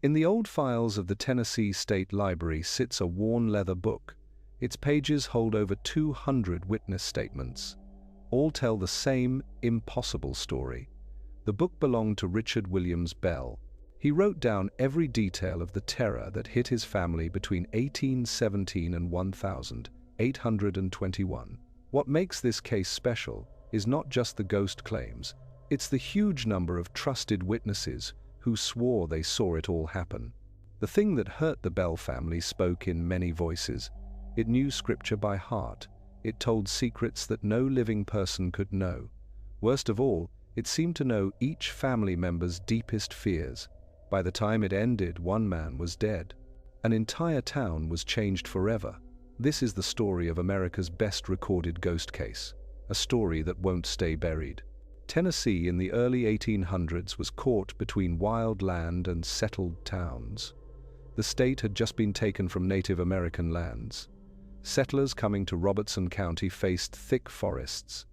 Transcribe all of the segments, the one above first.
In the old files of the Tennessee State Library sits a worn leather book. Its pages hold over 200 witness statements. All tell the same impossible story. The book belonged to Richard Williams Bell. He wrote down every detail of the terror that hit his family between 1817 and 1821. What makes this case special is not just the ghost claims, it's the huge number of trusted witnesses who swore they saw it all happen. The thing that hurt the Bell family spoke in many voices. It knew scripture by heart. It told secrets that no living person could know. Worst of all, it seemed to know each family member's deepest fears. By the time it ended, one man was dead. An entire town was changed forever. This is the story of America's best recorded ghost case, a story that won't stay buried. Tennessee in the early 1800s was caught between wild land and settled towns. The state had just been taken from Native American lands. Settlers coming to Robertson County faced thick forests.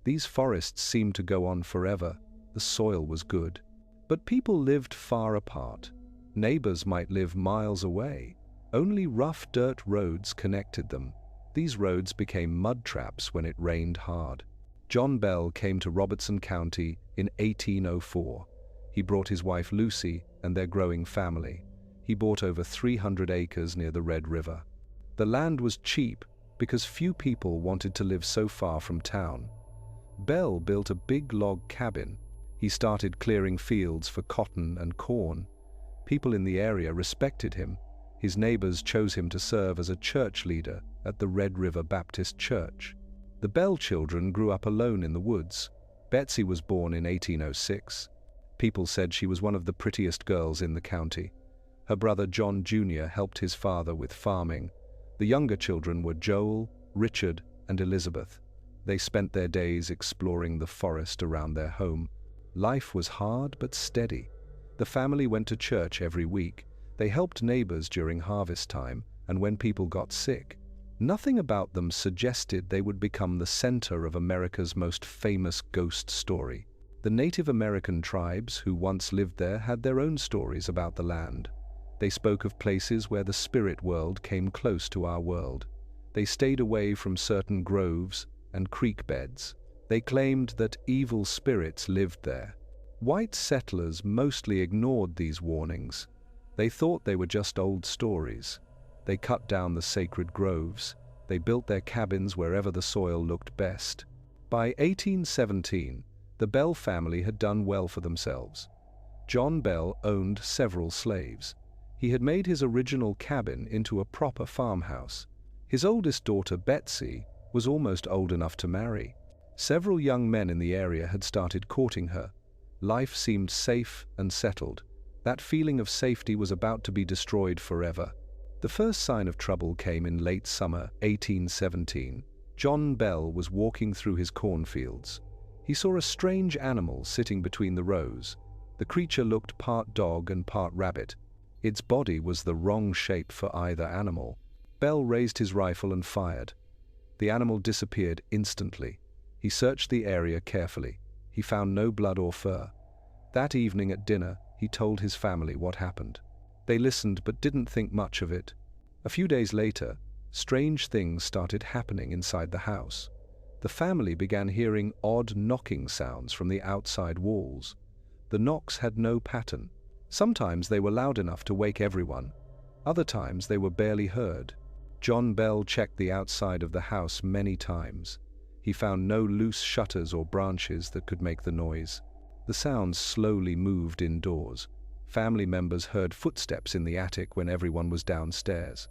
These forests seemed to go on forever. The soil was good. But people lived far apart. Neighbors might live miles away. Only rough dirt roads connected them. These roads became mud traps when it rained hard. John Bell came to Robertson County in 1804. He brought his wife Lucy and their growing family. He bought over 300 acres near the Red River. The land was cheap because few people wanted to live so far from town. Bell built a big log cabin. He started clearing fields for cotton and corn. People in the area respected him. His neighbors chose him to serve as a church leader at the Red River Baptist Church. The Bell children grew up alone in the woods. Betsy was born in 1806. People said she was one of the prettiest girls in the county. Her brother John Jr. helped his father with farming. The younger children were Joel, Richard, and Elizabeth. They spent their days exploring the forest around their home. Life was hard but steady. The family went to church every week. They helped neighbors during harvest time and when people got sick. Nothing about them suggested they would become the center of America's most famous ghost story. The Native American tribes who once lived there had their own stories about the land. They spoke of places where the spirit world came close to our world. They stayed away from certain groves and creek beds. They claimed that evil spirits lived there. White settlers mostly ignored these warnings. They thought they were just old stories. They cut down the sacred groves. They built their cabins wherever the soil looked best. By 1817, the Bell family had done well for themselves. John Bell owned several slaves. He had made his original cabin into a proper farmhouse. His oldest daughter, Betsy, was almost old enough to marry. Several young men in the area had started courting her. Life seemed safe and settled. That feeling of safety was about to be destroyed forever. The first sign of trouble came in late summer 1817. John Bell was walking through his cornfields. He saw a strange animal sitting between the rows. The creature looked part dog and part rabbit. Its body was the wrong shape for either animal. Bell raised his rifle and fired. The animal disappeared instantly. He searched the area carefully. He found no blood or fur. That evening at dinner, he told his family what happened. They listened but didn't think much of it. A few days later, strange things started happening inside the house. The family began hearing odd knocking sounds from the outside walls. The knocks had no pattern. Sometimes they were loud enough to wake everyone. Other times they were barely heard. John Bell checked the outside of the house many times. He found no loose shutters or branches that could make the noise. The sounds slowly moved indoors. Family members heard footsteps in the attic when everyone was downstairs.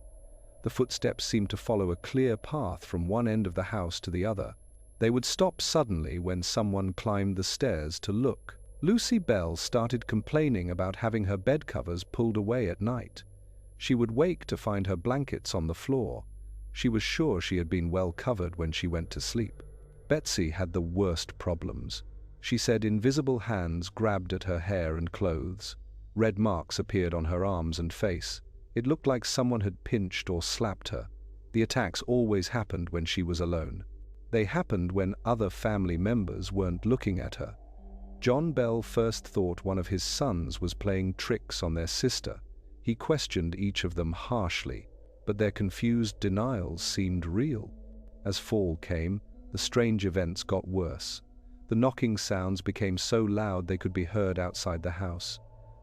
The footsteps seemed to follow a clear path from one end of the house to the other. They would stop suddenly when someone climbed the stairs to look. Lucy Bell started complaining about having her bed covers pulled away at night. She would wake to find her blankets on the floor. She was sure she had been well covered when she went to sleep. Betsy had the worst problems. She said invisible hands grabbed at her hair and clothes. Red marks appeared on her arms and face. It looked like someone had pinched or slapped her. The attacks always happened when she was alone. They happened when other family members weren't looking at her. John Bell first thought one of his sons was playing tricks on their sister. He questioned each of them harshly, but their confused denials seemed real. As fall came, the strange events got worse. The knocking sounds became so loud they could be heard outside the house.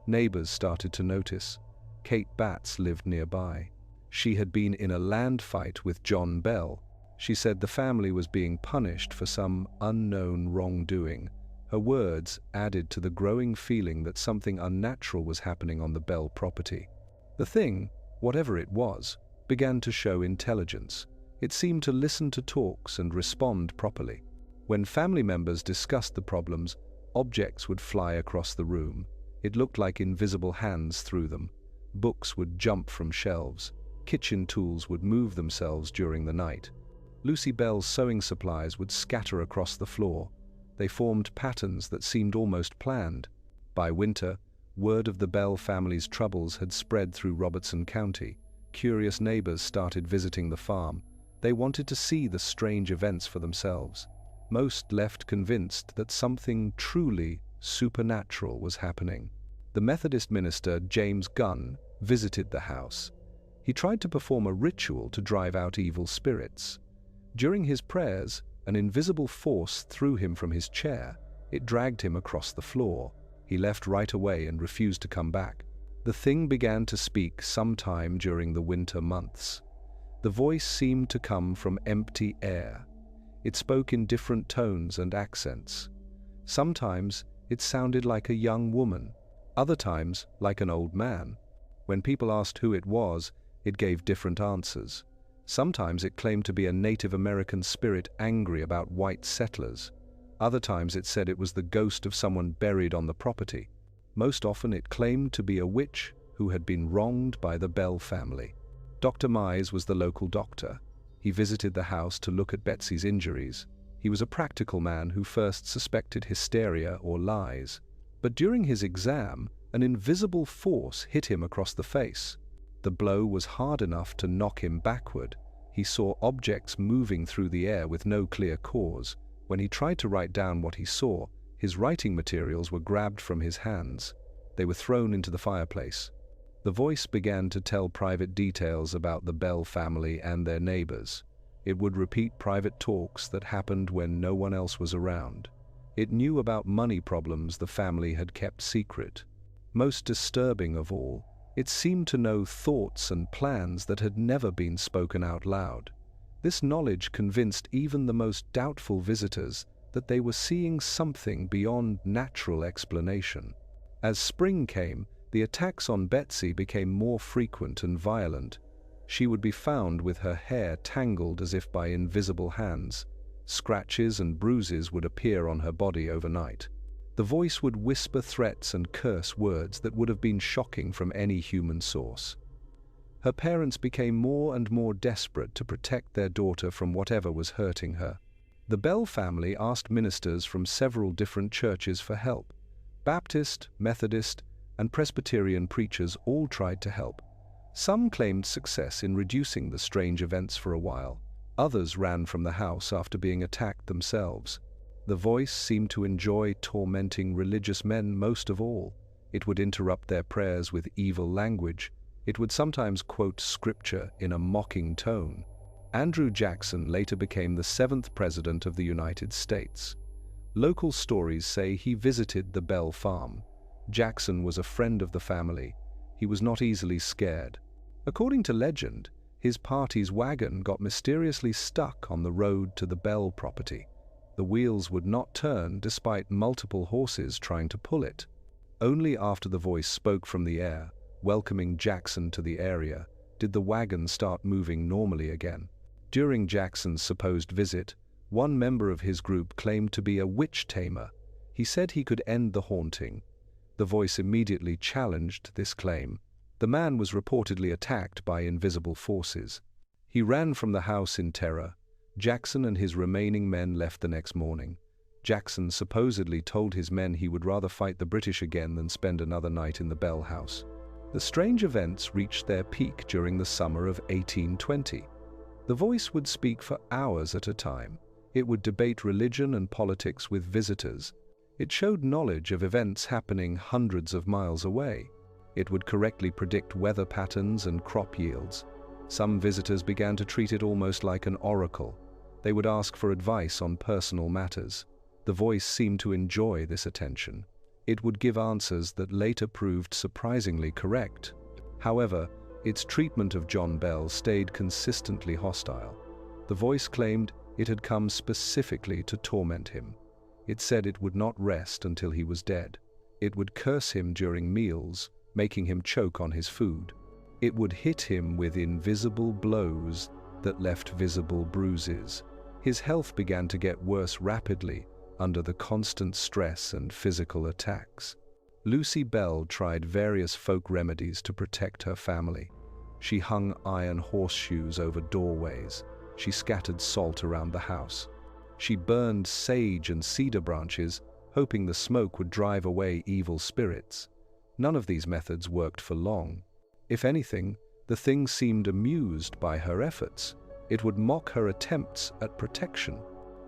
Neighbors started to notice. Kate Batts lived nearby. She had been in a land fight with John Bell. She said the family was being punished for some unknown wrongdoing. Her words added to the growing feeling that something unnatural was happening on the Bell property. The thing, whatever it was, began to show intelligence. It seemed to listen to talks and respond properly. When family members discussed the problems, objects would fly across the room. It looked like invisible hands threw them. Books would jump from shelves. Kitchen tools would move themselves during the night. Lucy Bell's sewing supplies would scatter across the floor. They formed patterns that seemed almost planned. By winter, word of the Bell family's troubles had spread through Robertson County. Curious neighbors started visiting the farm. They wanted to see the strange events for themselves. Most left convinced that something truly supernatural was happening. The Methodist minister, James Gunn, visited the house. He tried to perform a ritual to drive out evil spirits. During his prayers, an invisible force threw him from his chair. It dragged him across the floor. He left right away and refused to come back. The thing began to speak sometime during the winter months. The voice seemed to come from empty air. It spoke in different tones and accents. Sometimes it sounded like a young woman, other times like an old man. When people asked who it was, it gave different answers. Sometimes it claimed to be a Native American spirit angry about white settlers. Other times it said it was the ghost of someone buried on the property. Most often it claimed to be a witch who had been wronged by the Bell family. Dr. Mize was the local doctor. He visited the house to look at Betsy's injuries. He was a practical man who first suspected hysteria or lies. But during his exam, an invisible force hit him across the face. The blow was hard enough to knock him backward. He saw objects moving through the air with no clear cause. When he tried to write down what he saw, his writing materials were grabbed from his hands. They were thrown into the fireplace. The voice began to tell private details about the Bell family and their neighbors. It would repeat private talks that happened when no one else was around. It knew about money problems the family had kept secret. Most disturbing of all, it seemed to know thoughts and plans that had never been spoken out loud. This knowledge convinced even the most doubtful visitors that they were seeing something beyond natural explanation. As spring came, the attacks on Betsy became more frequent and violent. She would be found with her hair tangled as if by invisible hands. Scratches and bruises would appear on her body overnight. The voice would whisper threats and curse words that would have been shocking from any human source. Her parents became more and more desperate to protect their daughter from whatever was hurting her. The Bell family asked ministers from several different churches for help. Baptist, Methodist, and Presbyterian preachers all tried to help. Some claimed success in reducing the strange events for a while. Others ran from the house after being attacked themselves. The voice seemed to enjoy tormenting religious men most of all. It would interrupt their prayers with evil language. It would sometimes quote scripture in a mocking tone. Andrew Jackson later became the 7th President of the United States. Local stories say he visited the Bell farm. Jackson was a friend of the family. He was not easily scared. According to legend, his party's wagon got mysteriously stuck on the road to the Bell property. The wheels would not turn despite multiple horses trying to pull it. Only after the voice spoke from the air, welcoming Jackson to the area, did the wagon start moving normally again. During Jackson's supposed visit, one member of his group claimed to be a witch tamer. He said he could end the haunting. The voice immediately challenged this claim. The man was reportedly attacked by invisible forces. He ran from the house in terror. Jackson and his remaining men left the next morning. Jackson supposedly told his men he would rather fight the British again than spend another night in the Bell house. The strange events reached their peak during the summer of 1820. The voice would speak for hours at a time. It would debate religion and politics with visitors. It showed knowledge of events happening hundreds of miles away. It would correctly predict weather patterns and crop yields. Some visitors began to treat it almost like an oracle. They would ask for advice on personal matters. The voice seemed to enjoy this attention. It would give answers that later proved surprisingly correct. However, its treatment of John Bell stayed consistently hostile. The voice claimed it had come specifically to torment him. It said it would not rest until he was dead. It would curse him during meals, making him choke on his food. It would hit him with invisible blows that left visible bruises. His health began to get worse rapidly under the constant stress and physical attacks. Lucy Bell tried various folk remedies to protect her family. She hung iron horseshoes over doorways. She scattered salt around the house. She burned sage and cedar branches, hoping the smoke would drive away evil spirits. None of these methods worked for long. If anything, the thing seemed amused by her efforts. It would mock her attempts at protection.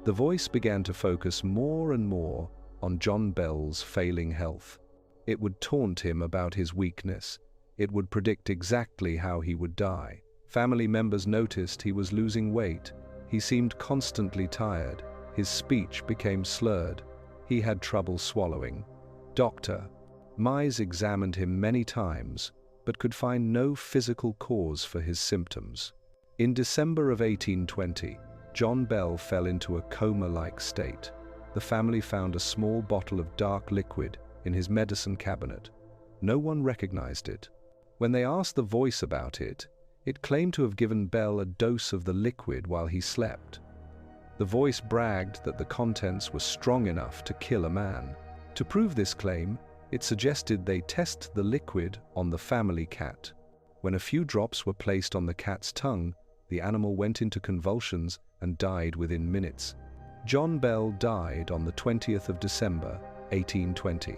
The voice began to focus more and more on John Bell's failing health. It would taunt him about his weakness. It would predict exactly how he would die. Family members noticed he was losing weight. He seemed constantly tired. His speech became slurred. He had trouble swallowing. Dr. Mize examined him many times, but could find no physical cause for his symptoms. In December of 1820, John Bell fell into a coma-like state. The family found a small bottle of dark liquid in his medicine cabinet. No one recognized it. When they asked the voice about it, it claimed to have given Bell a dose of the liquid while he slept. The voice bragged that the contents were strong enough to kill a man. To prove this claim, it suggested they test the liquid on the family cat. When a few drops were placed on the cat's tongue, the animal went into convulsions and died within minutes. John Bell died on the 20th of December, 1820.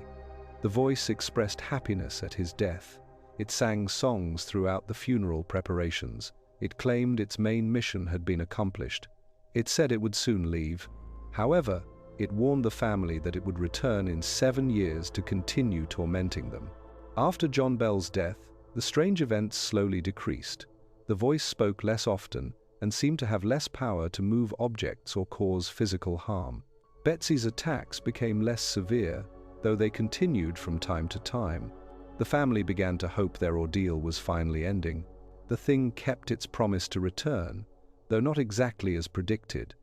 The voice expressed happiness at his death. It sang songs throughout the funeral preparations. It claimed its main mission had been accomplished. It said it would soon leave. However, it warned the family that it would return in 7 years to continue tormenting them. After John Bell's death, the strange events slowly decreased. The voice spoke less often and seemed to have less power to move objects or cause physical harm. Betsy's attacks became less severe, though they continued from time to time. The family began to hope their ordeal was finally ending. The thing kept its promise to return, though not exactly as predicted.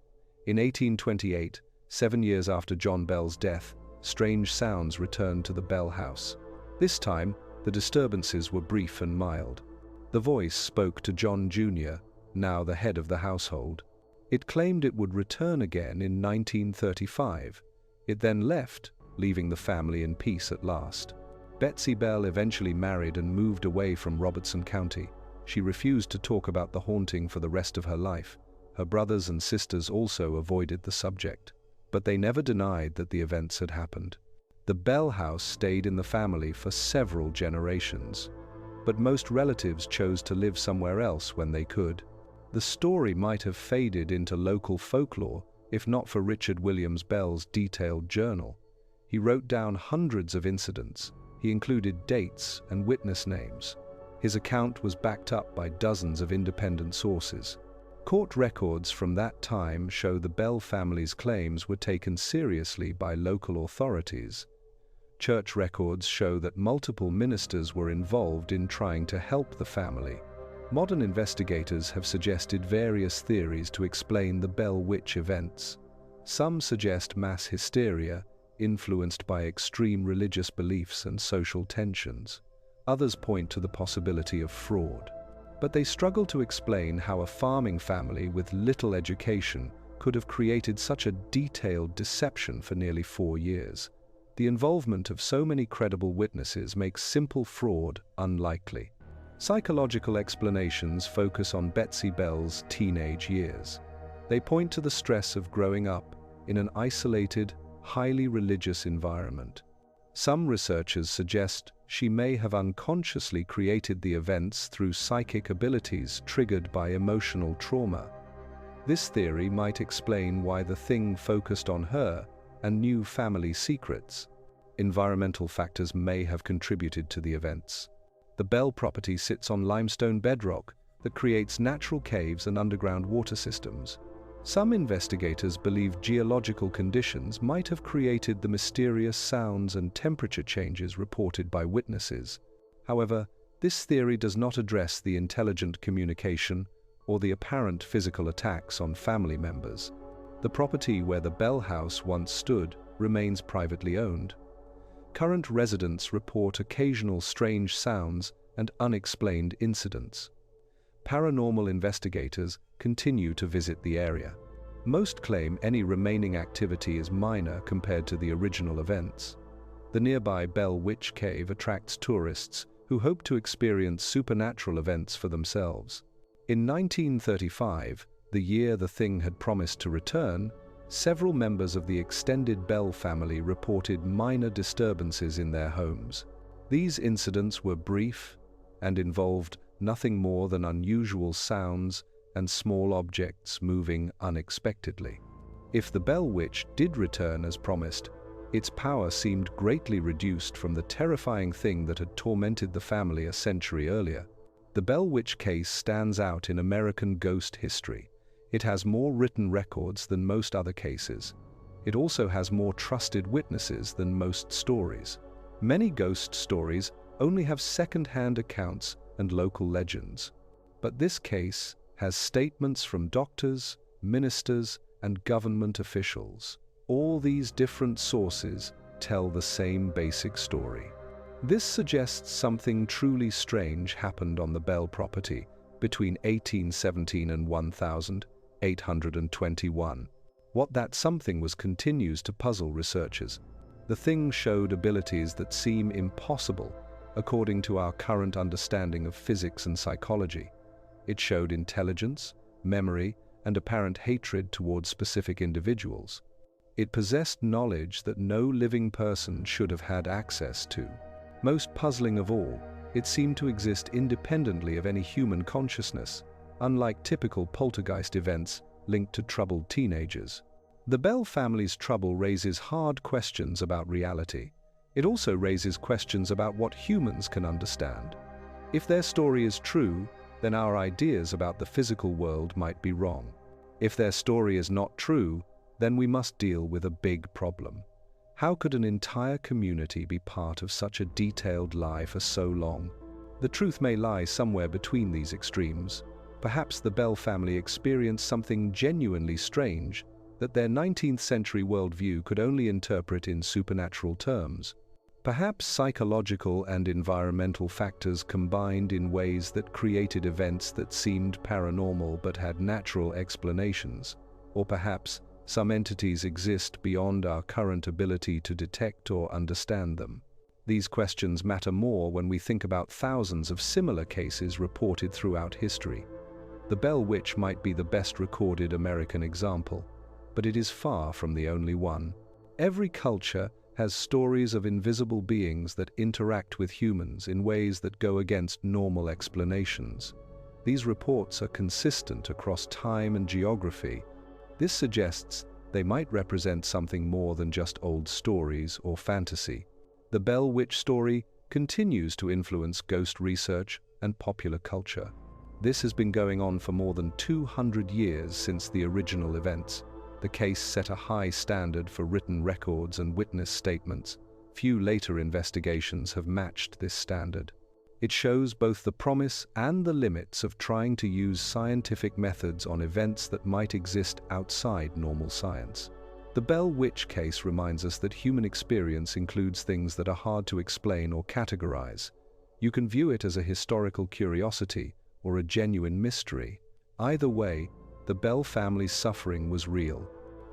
In 1828, 7 years after John Bell's death, strange sounds returned to the Bell house. This time, the disturbances were brief and mild. The voice spoke to John Jr., now the head of the household. It claimed it would return again in 1935. It then left, leaving the family in peace at last. Betsy Bell eventually married and moved away from Robertson County. She refused to talk about the haunting for the rest of her life. Her brothers and sisters also avoided the subject, but they never denied that the events had happened. The Bell house stayed in the family for several generations, but most relatives chose to live somewhere else when they could. The story might have faded into local folklore if not for Richard Williams Bell's detailed journal. He wrote down hundreds of incidents. He included dates and witness names. His account was backed up by dozens of independent sources. Court records from that time show the Bell family's claims were taken seriously by local authorities. Church records show that multiple ministers were involved in trying to help the family. Modern investigators have suggested various theories to explain the Bell Witch events. Some suggest mass hysteria, influenced by extreme religious beliefs and social tensions. Others point to the possibility of fraud. But they struggle to explain how a farming family with little education could have created such a detailed deception for nearly 4 years. The involvement of so many credible witnesses makes simple fraud unlikely. Psychological explanations focus on Betsy Bell's teenage years. They point to the stress of growing up in an isolated, highly religious environment. Some researchers suggest she may have unconsciously created the events through psychic abilities triggered by emotional trauma. This theory might explain why the thing focused on her and knew family secrets. Environmental factors may have contributed to the events. The Bell property sits on limestone bedrock that creates natural caves and underground water systems. Some investigators believe geological conditions might have created the mysterious sounds and temperature changes reported by witnesses. However, this theory does not address the intelligent communication or the apparent physical attacks on family members. The property where the Bell House once stood remains privately owned. Current residents report occasional strange sounds and unexplained incidents. Paranormal investigators continue to visit the area. Most claim any remaining activity is minor compared to the original events. The nearby Bell Witch Cave attracts tourists who hope to experience supernatural events for themselves. In 1935, the year the thing had promised to return, several members of the extended Bell family reported minor disturbances in their homes. These incidents were brief and involved nothing more than unusual sounds and small objects moving unexpectedly. If the Bell Witch did return as promised, its power seemed greatly reduced from the terrifying thing that had tormented the family a century earlier. The Bell Witch case stands out in American ghost history. It has more written records than most other cases. It also has more trusted witnesses than most stories. Many ghost stories only have second-hand accounts and local legends. But this case has statements from doctors, ministers, and government officials. All these different sources tell the same basic story. This suggests something truly strange happened on the Bell property between 1817 and 1821. What that something was continues to puzzle researchers. The thing showed abilities that seem impossible according to our current understanding of physics and psychology. It showed intelligence, memory, and apparent hatred towards specific individuals. It possessed knowledge that no living person should have had access to. Most puzzling of all, it seemed to exist independently of any human consciousness, unlike typical poltergeist events linked to troubled teenagers. The Bell family's trouble raises hard questions about reality. It also raises questions about what humans can understand. If their story is true, then our ideas about the physical world might be wrong. If their story is not true, then we must deal with a big problem. How could an entire community be part of such a detailed lie for so long? The truth may lie somewhere between these extremes. Perhaps the Bell family experienced something genuinely strange that their 19th century worldview could only interpret in supernatural terms. Perhaps psychological and environmental factors combined in ways that created events that seemed paranormal but had natural explanations. Or perhaps some entities exist beyond our current ability to detect or understand them. These questions matter more when we think about thousands of similar cases reported throughout history. The Bell Witch might be the best recorded American example, but it is far from the only one. Every culture has stories of invisible beings that interact with humans in ways that go against normal explanations. These reports are consistent across time and geography. This suggests they might represent something more than just old stories or fantasy. The Bell Witch story continues to influence ghost research and popular culture. This has been going on for more than 200 years since the original events. The case set a high standard for written records and witness statements. Few later investigations have matched this standard. It shows both the promise and the limits of trying to use scientific methods on events that might exist outside normal science. The Bell Witch case reminds us that human experience includes things that are hard to explain or categorize. You can view it as a historical curiosity or a genuine mystery. Either way, the Bell family's suffering was real.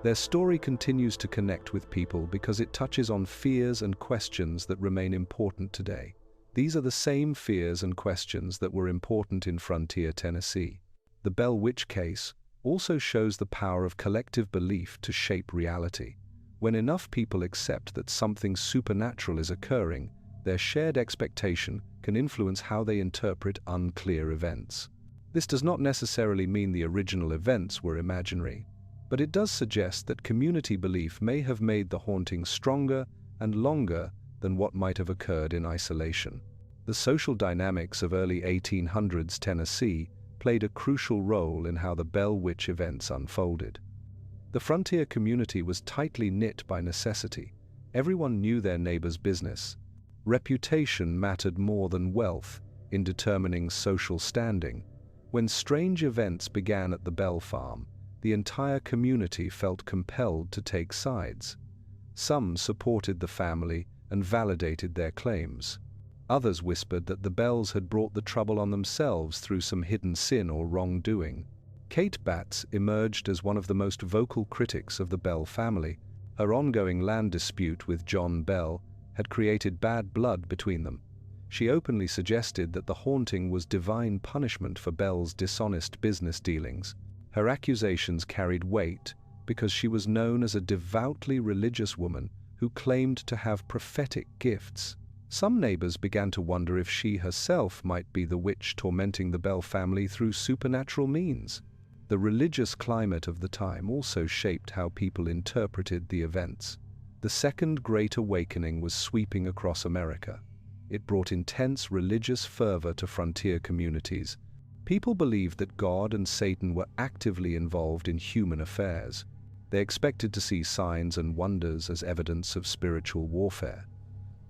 Their story continues to connect with people because it touches on fears and questions that remain important today. These are the same fears and questions that were important in frontier Tennessee. The Bell Witch case also shows the power of collective belief to shape reality. When enough people accept that something supernatural is occurring, their shared expectation can influence how they interpret unclear events. This does not necessarily mean the original events were imaginary, but it does suggest that community belief may have made the haunting stronger and longer than what might have occurred in isolation. The The social dynamics of early 1800s Tennessee played a crucial role in how the Bell Witch events unfolded. The frontier community was tightly knit by necessity. Everyone knew their neighbor's business. Reputation mattered more than wealth in determining social standing. When strange events began at the Bell farm, the entire community felt compelled to take sides. Some supported the family and validated their claims. Others whispered that the Bells had brought the trouble on themselves through some hidden sin or wrongdoing. Kate Batts emerged as one of the most vocal critics of the Bell family. Her ongoing land dispute with John Bell had created bad blood between them. She openly suggested that the haunting was divine punishment for Bell's dishonest business dealings. Her accusations carried weight because she was known as a devoutly religious woman who claimed to have prophetic gifts. Some neighbors began to wonder if she herself might be the witch tormenting the Bell family through supernatural means. The religious climate of the time also shaped how people interpreted the events. The Second Great Awakening was sweeping across America. It brought intense religious fervor to frontier communities. People believed that God and Satan were actively involved in human affairs. They expected to see signs and wonders as evidence of spiritual warfare.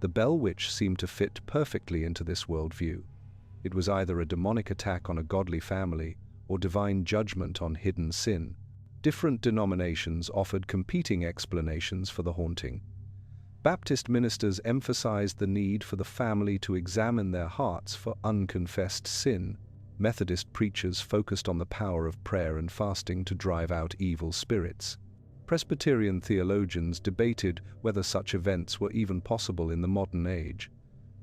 The Bell Witch seemed to fit perfectly into this worldview. It was either a demonic attack on a godly family or divine judgment on hidden sin. Different denominations offered competing explanations for the haunting. Baptist ministers emphasized the need for the family to examine their hearts for unconfessed sin. Methodist preachers focused on the power of prayer and fasting to drive out evil spirits. Presbyterian theologians debated whether such events were even possible in the modern age.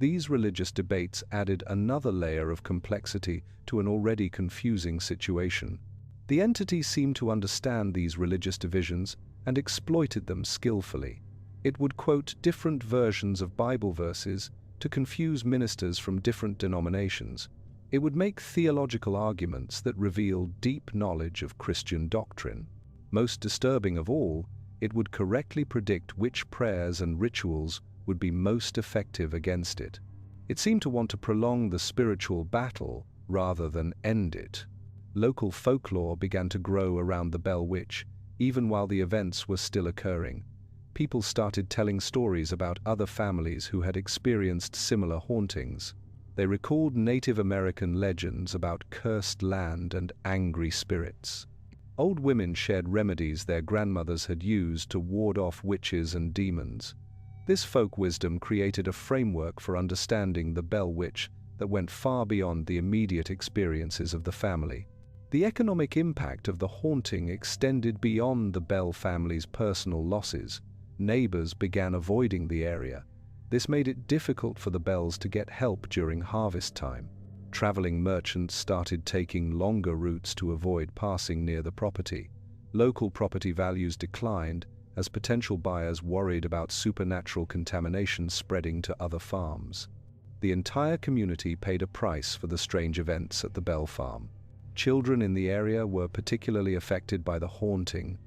These religious debates added another layer of complexity to an already confusing situation. The entity seemed to understand these religious divisions and exploited them skillfully. It would quote different versions of Bible verses to confuse ministers from different denominations. It would make theological arguments that revealed deep knowledge of Christian doctrine. Most disturbing of all, it would correctly predict which prayers and rituals would be most effective against it. It seemed to want to prolong the spiritual battle rather than end it. Local folklore began to grow around the Bell Witch, even while the events were still occurring. People started telling stories about other families who had experienced similar hauntings. They recalled Native American legends about cursed land and angry spirits. Old women shared remedies their grandmothers had used to ward off witches and demons. This folk wisdom created a framework for understanding the Bell Witch that went far beyond the immediate experiences of the family. The economic impact of the haunting extended beyond the Bell family's personal losses. Neighbors began avoiding the area. This made it difficult for the Bells to get help during harvest time. Traveling merchants started taking longer routes to avoid passing near the property. Local property values declined as potential buyers worried about supernatural contamination spreading to other farms. The entire community paid a price for the strange events at the Bell farm. Children in the area were particularly affected by the haunting.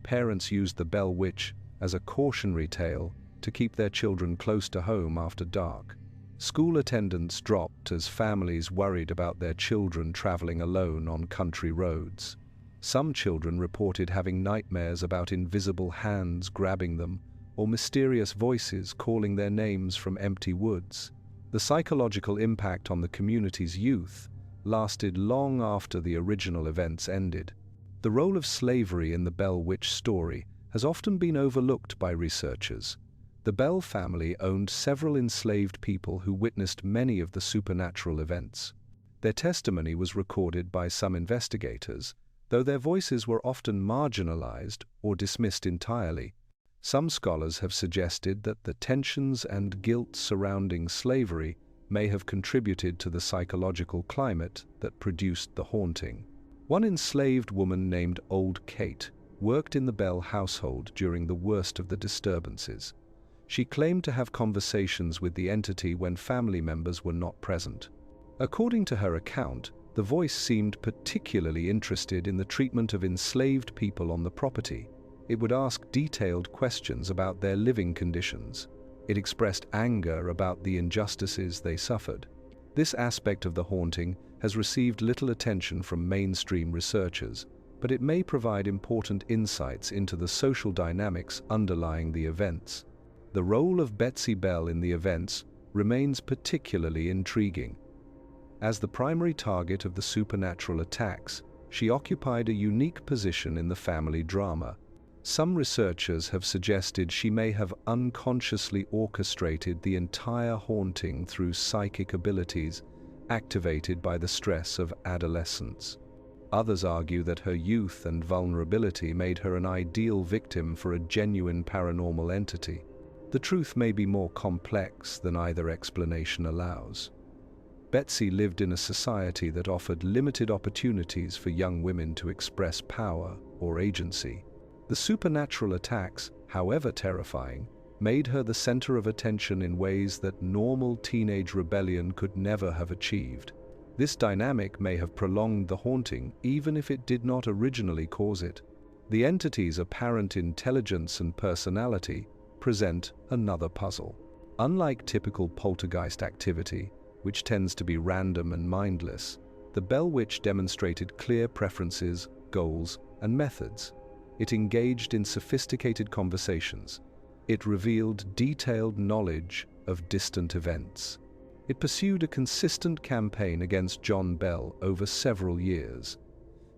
Parents used the Bell Witch as a cautionary tale to keep their children close to home after dark. School attendance dropped as families worried about their children traveling alone on country roads. Some children reported having nightmares about invisible hands grabbing them or mysterious voices calling their names from empty woods. The psychological impact on the community's youth lasted long after the original events ended. The role of slavery in the Bell Witch story has often been overlooked by researchers. The Bell family owned several enslaved people who witnessed many of the supernatural events. Their testimony was recorded by some investigators, though their voices were often marginalized or dismissed entirely. Some scholars have suggested that the tensions and guilt surrounding slavery may have contributed to the psychological climate that produced the haunting. One enslaved woman named Old Kate worked in the Bell household during the worst of the disturbances. She claimed to have conversations with the entity when family members were not present. According to her account, the voice seemed particularly interested in the treatment of enslaved people on the property. It would ask detailed questions about their living conditions. It expressed anger about the injustices they suffered. This aspect of the haunting has received little attention from mainstream researchers, but it may provide important insights into the social dynamics underlying the events. The role of Betsy Bell in the events remains particularly intriguing. As the primary target of the supernatural attacks, she occupied a unique position in the family drama. Some researchers have suggested she may have unconsciously orchestrated the entire haunting through psychic abilities activated by the stress of adolescence. Others argue that her youth and vulnerability made her an ideal victim for a genuine paranormal entity. The truth may be more complex than either explanation allows. Betsy lived in a society that offered limited opportunities for young women to express power or agency. The supernatural attacks, however terrifying, made her the center of attention in ways that normal teenage rebellion could never have achieved. This dynamic may have prolonged the haunting even if it did not originally cause it. The entity's apparent intelligence and personality present another puzzle. Unlike typical poltergeist activity, which tends to be random and mindless, the Bell Witch demonstrated clear preferences, goals, and methods. It engaged in sophisticated conversations. It revealed detailed knowledge of distant events. It pursued a consistent campaign against John Bell over several years.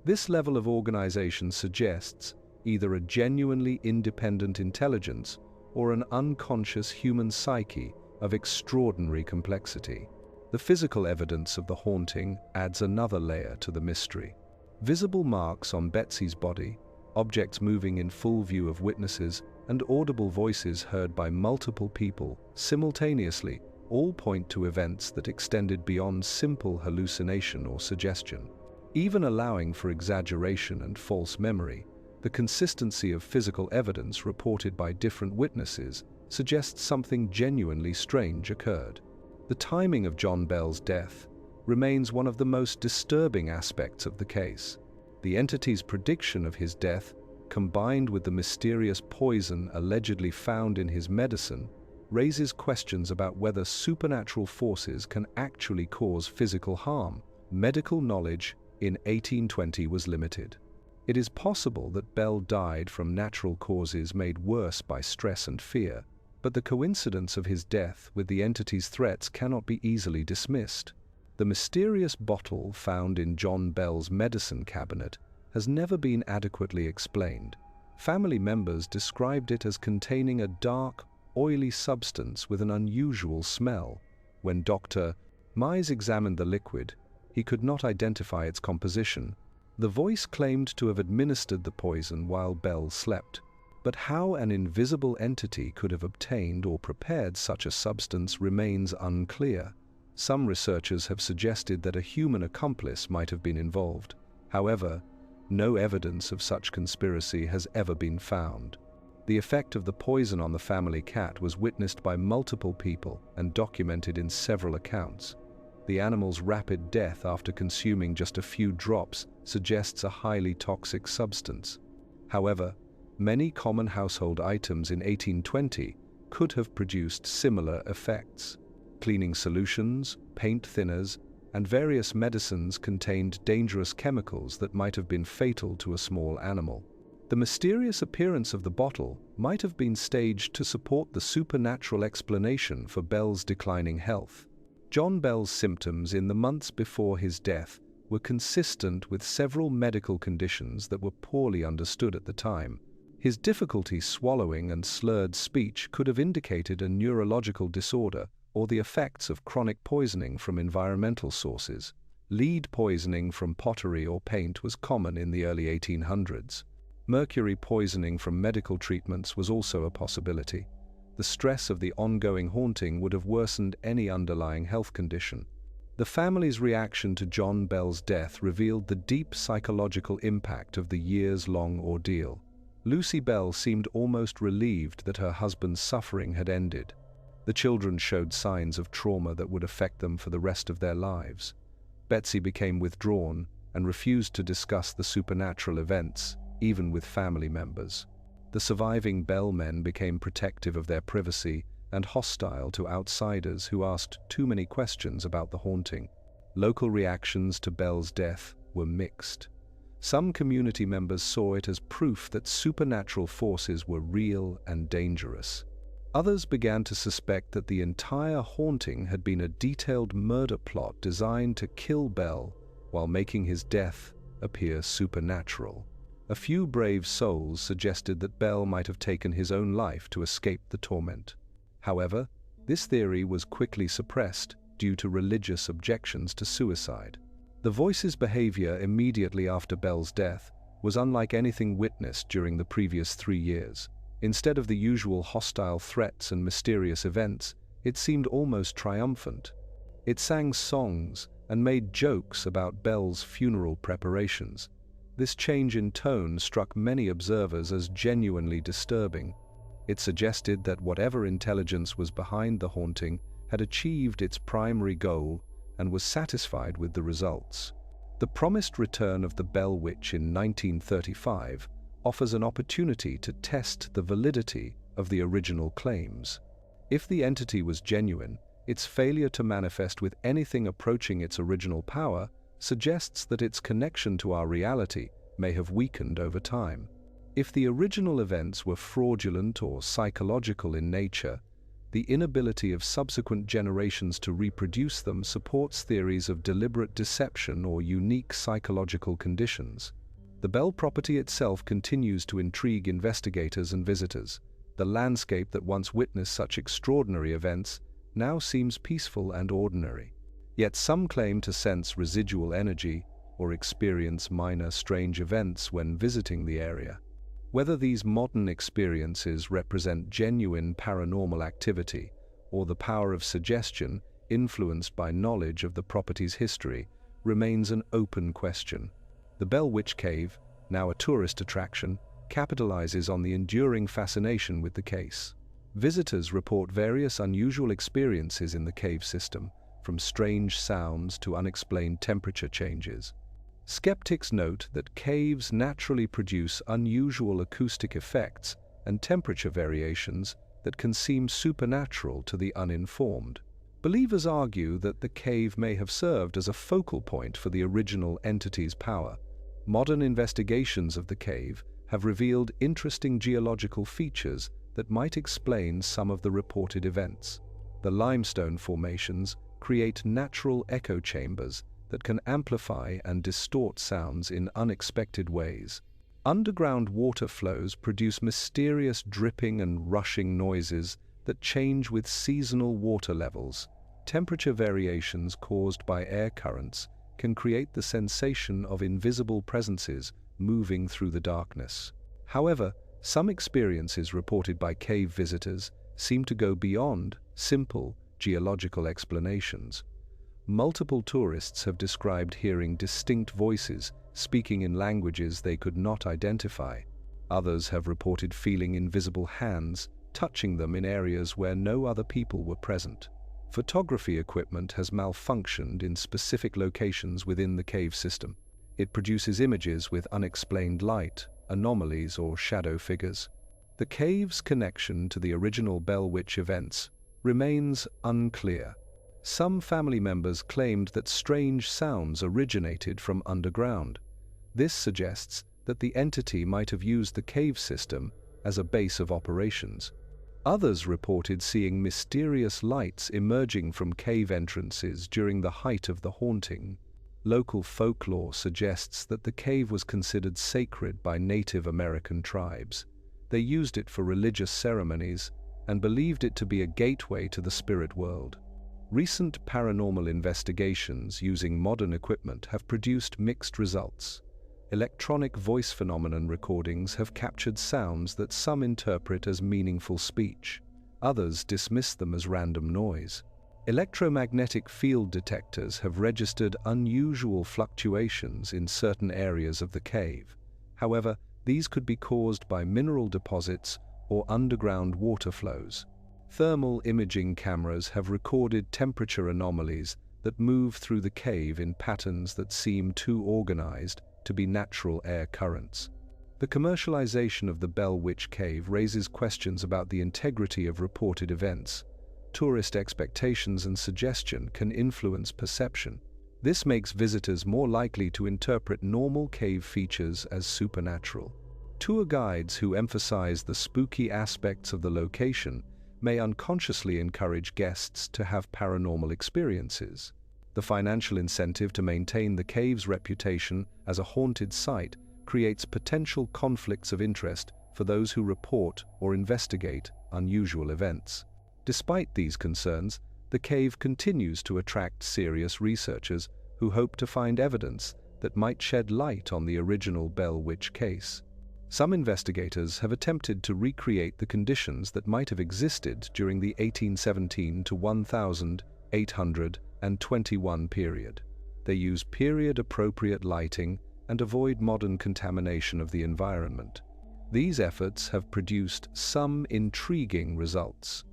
This level of organization suggests either a genuinely independent intelligence or an unconscious human psyche of extraordinary complexity. The physical evidence of the haunting adds another layer to the mystery. Visible marks on Betsy's body, objects moving in full view of witnesses, and audible voices heard by multiple people simultaneously all point to events that extended beyond simple hallucination or suggestion. Even allowing for exaggeration and false memory, the consistency of physical evidence reported by different witnesses suggests something genuinely strange occurred. The timing of John Bell's death remains one of the most disturbing aspects of the case. The entity's prediction of his death, combined with the mysterious poison allegedly found in his medicine, raises questions about whether supernatural forces can actually cause physical harm. Medical knowledge in 1820 was limited. It is possible that Bell died from natural causes made worse by stress and fear, but the coincidence of his death with the entity's threats cannot be easily dismissed. The mysterious bottle found in John Bell's medicine cabinet has never been adequately explained. Family members described it as containing a dark, oily substance with an unusual smell. When Dr. Mize examined the liquid, he could not identify its composition. The voice claimed to have administered the poison while Bell slept. But how an invisible entity could have obtained or prepared such a substance remains unclear. Some researchers have suggested that a human accomplice might have been involved. However, no evidence of such conspiracy has ever been found. The effect of the poison on the family cat was witnessed by multiple people and documented in several accounts. The animal's rapid death after consuming just a few drops suggests a highly toxic substance. However, many common household items in 1820 could have produced similar effects. Cleaning solutions, paint thinners, and various medicines contained dangerous chemicals that might have been fatal to a small animal. The mysterious appearance of the bottle might have been staged to support the supernatural explanation for Bell's declining health. John Bell's symptoms in the months before his death were consistent with several medical conditions that were poorly understood at the time. His difficulty swallowing and slurred speech could have indicated a neurological disorder or the effects of chronic poisoning from environmental sources. Lead poisoning from pottery or paint was common in the early 1800s. Mercury poisoning from medical treatments was also a possibility. The stress of the ongoing haunting would have worsened any underlying health condition. The family's reaction to John Bell's death revealed the deep psychological impact of the years-long ordeal. Lucy Bell seemed almost relieved that her husband's suffering had ended. The children showed signs of trauma that would affect them for the rest of their lives. Betsy became withdrawn and refused to discuss the supernatural events, even with family members. The surviving Bell men became protective of their privacy and hostile to outsiders who asked too many questions about the haunting. Local reactions to Bell's death were mixed. Some community members saw it as proof that supernatural forces were real and dangerous. Others began to suspect that the entire haunting had been a detailed murder plot designed to kill Bell while making his death appear supernatural. A few brave souls suggested that Bell might have taken his own life to escape the torment. However, this theory was quickly suppressed due to religious objections to suicide. The voice's behavior immediately after Bell's death was unlike anything witnessed during the previous 3 years. Instead of the usual hostile threats and mysterious events, it seemed almost triumphant. It sang songs and made jokes about Bell's funeral preparations. This change in tone struck many observers as genuinely disturbing. It suggested that whatever intelligence was behind the haunting had achieved its primary goal and was satisfied with the results. The promised return of the Bell Witch in 1935 offers an opportunity to test the validity of the original claims. If the entity was genuine, its failure to manifest with anything approaching its original power suggests that its connection to our reality may have weakened over time. If the original events were fraudulent or psychological in nature, the inability of subsequent generations to reproduce them supports theories of deliberate deception or unique psychological conditions. The Bell property itself continues to intrigue investigators and visitors. The landscape that once witnessed such extraordinary events now seems peaceful and ordinary. Yet some claim to sense residual energy or experience minor strange events when visiting the area. Whether these modern experiences represent genuine paranormal activity or the power of suggestion influenced by knowledge of the property's history remains an open question. The Bell Witch Cave, now a tourist attraction, capitalizes on the enduring fascination with the case. Visitors report various unusual experiences in the cave system, from strange sounds to unexplained temperature changes. Skeptics note that caves naturally produce unusual acoustic effects and temperature variations that can seem supernatural to the uninformed. Believers argue that the cave may have served as a focal point for the original entity's power. Modern investigations of the cave have revealed interesting geological features that might explain some of the reported events. The limestone formations create natural echo chambers that can amplify and distort sounds in unexpected ways. Underground water flows produce mysterious dripping and rushing noises that change with seasonal water levels. Temperature variations caused by air currents can create the sensation of invisible presences moving through the darkness. However, some experiences reported by cave visitors seem to go beyond simple geological explanations. Multiple tourists have described hearing distinct voices speaking in languages they could not identify. Others have reported feeling invisible hands touching them in areas where no other people were present. Photography equipment has malfunctioned in specific locations within the cave system. It produces images with unexplained light, anomalies, or shadow figures. The cave's connection to the original Bell Witch events remains unclear. Some family members claimed that strange sounds originated from underground. This suggests that the entity might have used the cave system as a base of operations. Others reported seeing mysterious lights emerging from cave entrances during the height of the haunting. Local folklore suggests that the cave was considered sacred by Native American tribes. They used it for religious ceremonies and believed it to be a gateway to the spirit world. Recent paranormal investigations using modern equipment have produced mixed results. Electronic voice phenomenon recordings have captured sounds that some interpret as meaningful speech. Others dismiss them as random noise. Electromagnetic field detectors have registered unusual fluctuations in certain areas of the cave. However, these could be caused by mineral deposits or underground water flows. Thermal imaging cameras have recorded temperature anomalies that move through the cave in patterns that seem too organized to be natural air currents. The commercialization of the Bell Witch Cave raises questions about the integrity of reported events. Tourist expectations and suggestion can influence perception. This makes visitors more likely to interpret normal cave features as supernatural. Tour guides who emphasize the spooky aspects of the location may unconsciously encourage guests to have paranormal experiences. The financial incentive to maintain the cave's reputation as a haunted site creates potential conflicts of interest for those who report or investigate unusual events. Despite these concerns, the cave continues to attract serious researchers who hope to find evidence that might shed light on the original Bell Witch case. Some investigators have attempted to recreate the conditions that might have existed during the 1817 to 1821 period. They use period-appropriate lighting and avoid modern contamination of the environment. These efforts have produced some intriguing results.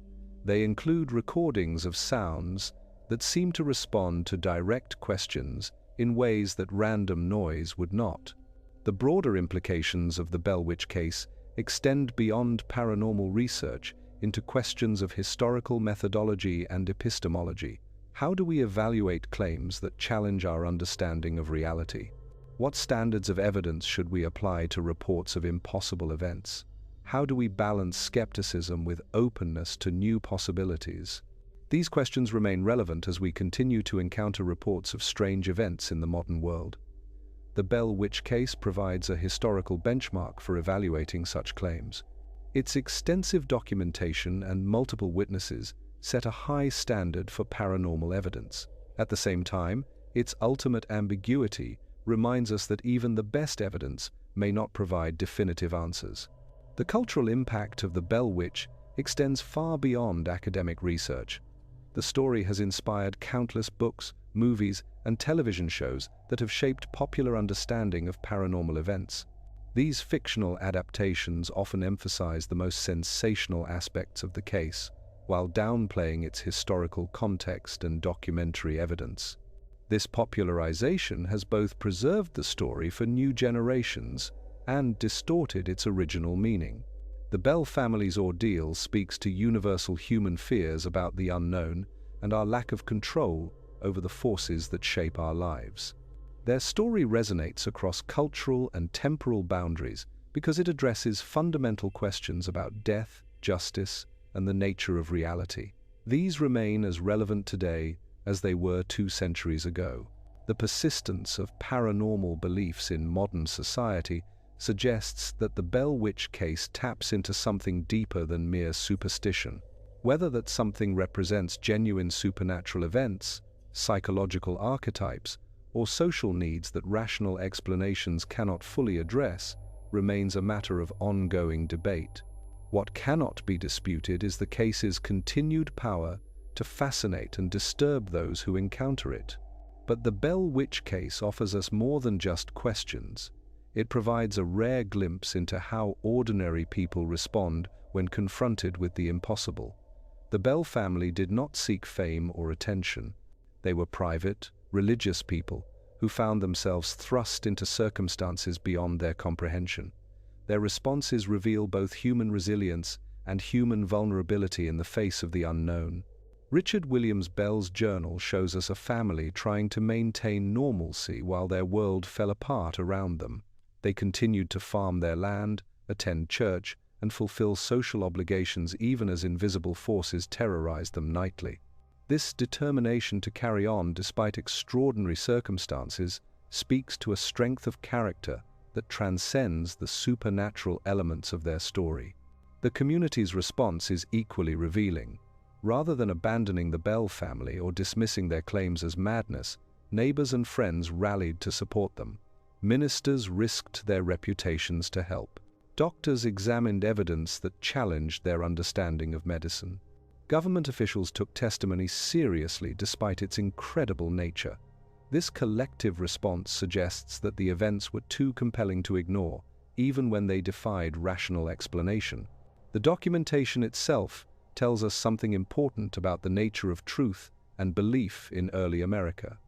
They include recordings of sounds that seem to respond to direct questions in ways that random noise would not. The broader implications of the Bell Witch case extend beyond paranormal research into questions of historical methodology and epistemology. How do we evaluate claims that challenge our understanding of reality? What standards of evidence should we apply to reports of impossible events? How do we balance skepticism with openness to new possibilities? These questions remain relevant as we continue to encounter reports of strange events in the modern world. The Bell Witch case provides a historical benchmark for evaluating such claims. Its extensive documentation and multiple witnesses set a high standard for paranormal evidence. At the same time, its ultimate ambiguity reminds us that even the best evidence may not provide definitive answers. The cultural impact of the Bell Witch extends far beyond academic research. The story has inspired countless books, movies, and television shows that have shaped popular understanding of paranormal events. These fictional adaptations often emphasize the most sensational aspects of the case, while downplaying its historical context and documentary evidence. This popularization has both preserved the story for new generations and distorted its original meaning. The Bell family's ordeal speaks to universal human fears about the unknown and our lack of control over the forces that shape our lives. Their story resonates across cultural and temporal boundaries because it addresses fundamental questions about death, justice, and the nature of reality. These remain as relevant today as they were 2 centuries ago. The persistence of paranormal beliefs in modern society suggests that the Bell Witch case taps into something deeper than mere superstition. Whether that something represents genuine supernatural events, psychological archetypes, or social needs that rational explanations cannot fully address, remains a matter of ongoing debate. What cannot be disputed is the case's continued power to fascinate and disturb those who encounter it. But the Bell Witch case offers us more than just questions. It provides a rare glimpse into how ordinary people respond when confronted with the impossible. The Bell family did not seek fame or attention. They were private, religious people who found themselves thrust into circumstances beyond their comprehension. Their responses reveal both human resilience and human vulnerability in the face of the unknown. Richard Williams Bell's journal shows us a family trying to maintain normalcy while their world fell apart around them. They continued to farm their land, attend church, and fulfill social obligations even as invisible forces terrorized them nightly. This determination to carry on despite extraordinary circumstances speaks to a strength of character that transcends the supernatural elements of their story. The community's response is equally revealing. Rather than abandoning the Bell family or dismissing their claims as madness, neighbors and friends rallied to support them. Ministers risked their reputations to help. Doctors examined evidence that challenged their understanding of medicine. Government officials took testimony seriously despite its incredible nature. This collective response suggests that the events were too compelling to ignore, even when they defied rational explanation. The documentation itself tells us something important about the nature of truth and belief in early America.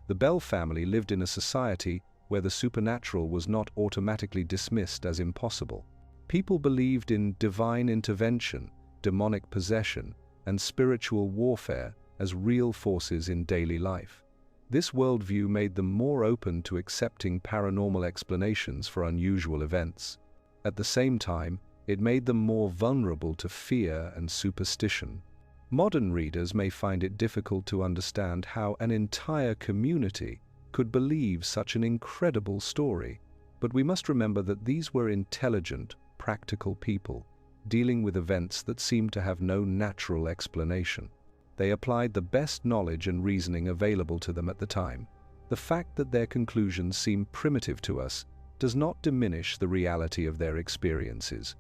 The Bell family lived in a society where the supernatural was not automatically dismissed as impossible. People believed in divine intervention, demonic possession, and spiritual warfare as real forces in daily life. This worldview made them more open to accepting paranormal explanations for unusual events. At the same time, it made them more vulnerable to fear and superstition. Modern readers may find it difficult to understand how an entire community could believe such an incredible story, but we must remember that these were intelligent, practical people, dealing with events that seemed to have no natural explanation. They applied the best knowledge and reasoning available to them at the time. The fact that their conclusions seem primitive to us does not diminish the reality of their experiences.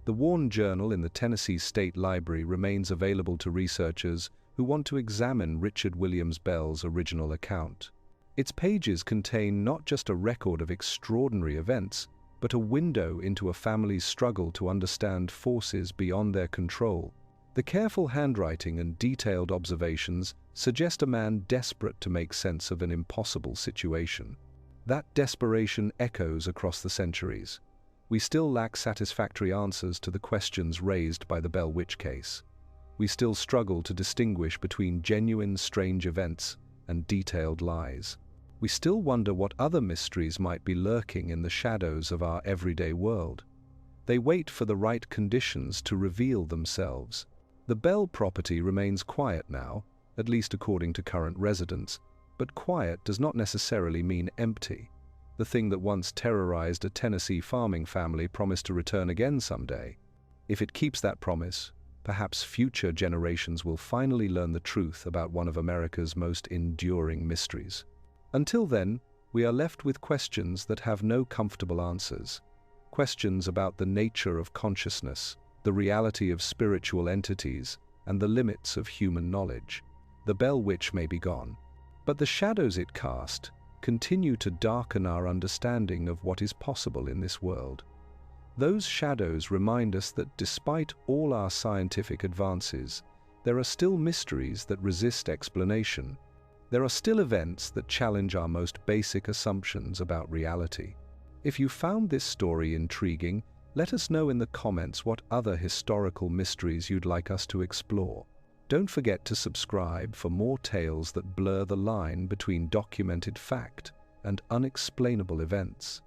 The Warren Journal in the Tennessee State Library remains available to researchers who want to examine Richard Williams Bell's original account. Its pages contain not just a record of extraordinary events, but a window into a family's struggle to understand forces beyond their control. The careful handwriting and detailed observations suggest a man desperate to make sense of an impossible situation. That desperation echoes across the centuries. We still lack satisfactory answers to the questions raised by the Bell Witch case. We still struggle to distinguish between genuine strange events and detailed lies. We still wonder what other mysteries might be lurking in the shadows of our everyday world. They wait for the right conditions to reveal themselves. The Bell property remains quiet now, at least according to current residents, but quiet does not necessarily mean empty. The thing that once terrorized a Tennessee farming family promised to return again someday. If it keeps that promise, perhaps future generations will finally learn the truth about one of America's most enduring mysteries. Until then, we are left with questions that have no comfortable answers. Questions about the nature of consciousness, the reality of spiritual entities, and the limits of human knowledge. The Bell Witch may be gone, but the shadows it cast continue to darken our understanding of what is possible in this world. Those shadows remind us that despite all our scientific advances, there are still mysteries that resist explanation. There are still events that challenge our most basic assumptions about reality. If you found this story intriguing, let us know in the comments what other historical mysteries you'd like us to explore. Don't forget to subscribe for more tales that blur the line between documented fact and unexplainable events.